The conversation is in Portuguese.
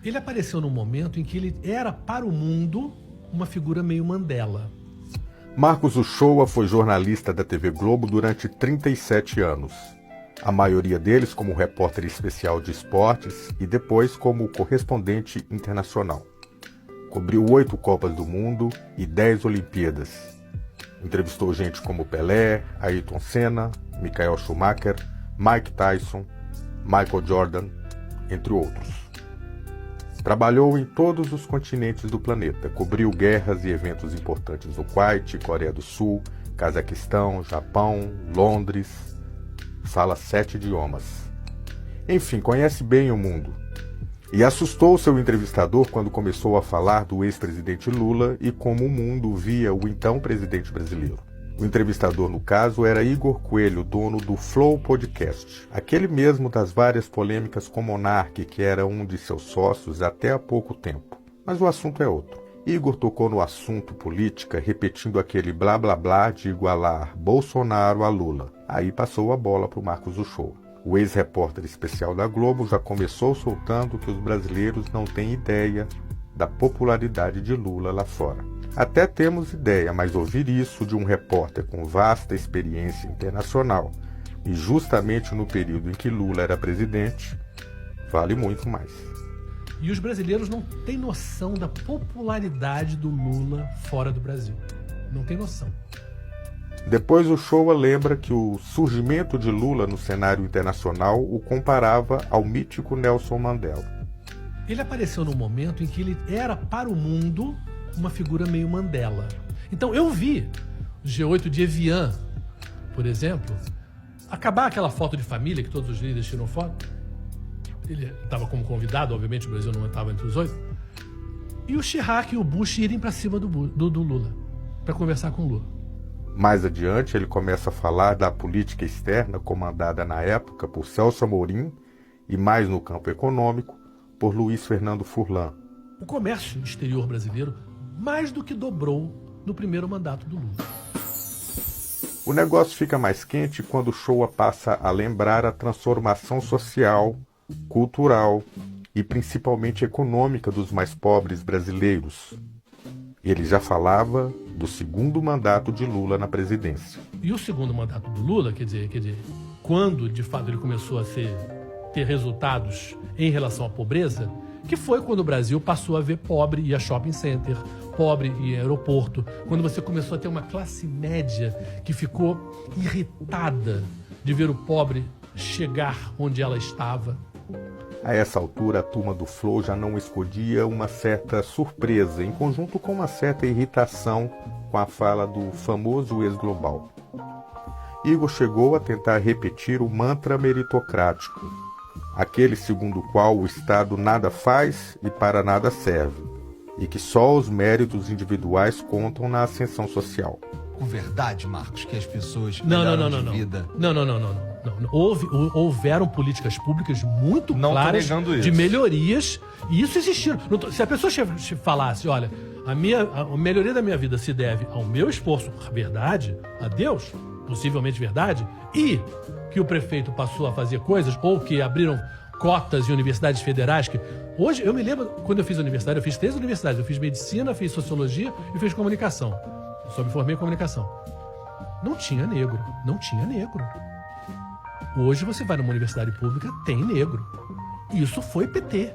Ele apareceu num momento em que ele era, para o mundo, uma figura meio Mandela. Marcos Uchoa foi jornalista da TV Globo durante 37 anos. A maioria deles como repórter especial de esportes e depois como correspondente internacional. Cobriu 8 Copas do Mundo e 10 Olimpíadas. Entrevistou gente como Pelé, Ayrton Senna, Michael Schumacher, Mike Tyson, Michael Jordan, entre outros. Trabalhou em todos os continentes do planeta, cobriu guerras e eventos importantes no Kuwait, Coreia do Sul, Cazaquistão, Japão, Londres, fala 7 idiomas. Enfim, conhece bem o mundo. E assustou seu entrevistador quando começou a falar do ex-presidente Lula e como o mundo via o então presidente brasileiro. O entrevistador, no caso, era Igor Coelho, dono do Flow Podcast, aquele mesmo das várias polêmicas com Monark, que era um de seus sócios até há pouco tempo. Mas o assunto é outro. Igor tocou no assunto política, repetindo aquele blá blá blá de igualar Bolsonaro a Lula. Aí passou a bola para o Marcos Uchoa. O ex-repórter especial da Globo já começou soltando que os brasileiros não têm ideia da popularidade de Lula lá fora. Até temos ideia, mas ouvir isso de um repórter com vasta experiência internacional e justamente no período em que Lula era presidente, vale muito mais. E os brasileiros não têm noção da popularidade do Lula fora do Brasil. Não tem noção. Depois o Uchoa lembra que o surgimento de Lula no cenário internacional o comparava ao mítico Nelson Mandela. Ele apareceu num momento em que ele era, para o mundo, uma figura meio Mandela. Então eu vi o G8 de Evian, por exemplo, acabar aquela foto de família que todos os líderes tiram foto. Ele estava como convidado, obviamente o Brasil não estava entre os 8. E o Chirac e o Bush irem para cima do Lula, para conversar com o Lula. Mais adiante ele começa a falar da política externa comandada na época por Celso Amorim e mais no campo econômico por Luiz Fernando Furlan. O comércio exterior brasileiro mais do que dobrou no primeiro mandato do Lula. O negócio fica mais quente quando o Uchoa passa a lembrar a transformação social, cultural e principalmente econômica dos mais pobres brasileiros. Ele já falava do segundo mandato de Lula na presidência. E o segundo mandato do Lula, quer dizer, quando de fato ele começou a ter resultados em relação à pobreza, que foi quando o Brasil passou a ver pobre e a shopping center, pobre e aeroporto, quando você começou a ter uma classe média que ficou irritada de ver o pobre chegar onde ela estava. A essa altura, a turma do Flow já não escondia uma certa surpresa, em conjunto com uma certa irritação com a fala do famoso ex-global. Igor chegou a tentar repetir o mantra meritocrático, aquele segundo o qual o Estado nada faz e para nada serve, e que só os méritos individuais contam na ascensão social. Com verdade, Marcos, que as pessoas Não. vida... Não. Houveram políticas públicas muito Não claras tô negando de isso. melhorias, e isso existiram. Se a pessoa falasse, olha, a melhoria da minha vida se deve ao meu esforço, verdade, a Deus, possivelmente verdade, e que o prefeito passou a fazer coisas, ou que abriram cotas em universidades federais, que hoje, eu me lembro, quando eu fiz a universidade, eu fiz 3 universidades, eu fiz medicina, fiz sociologia e fiz comunicação. Eu só me formei em comunicação. Não tinha negro. Hoje você vai numa universidade pública, tem negro. Isso foi PT.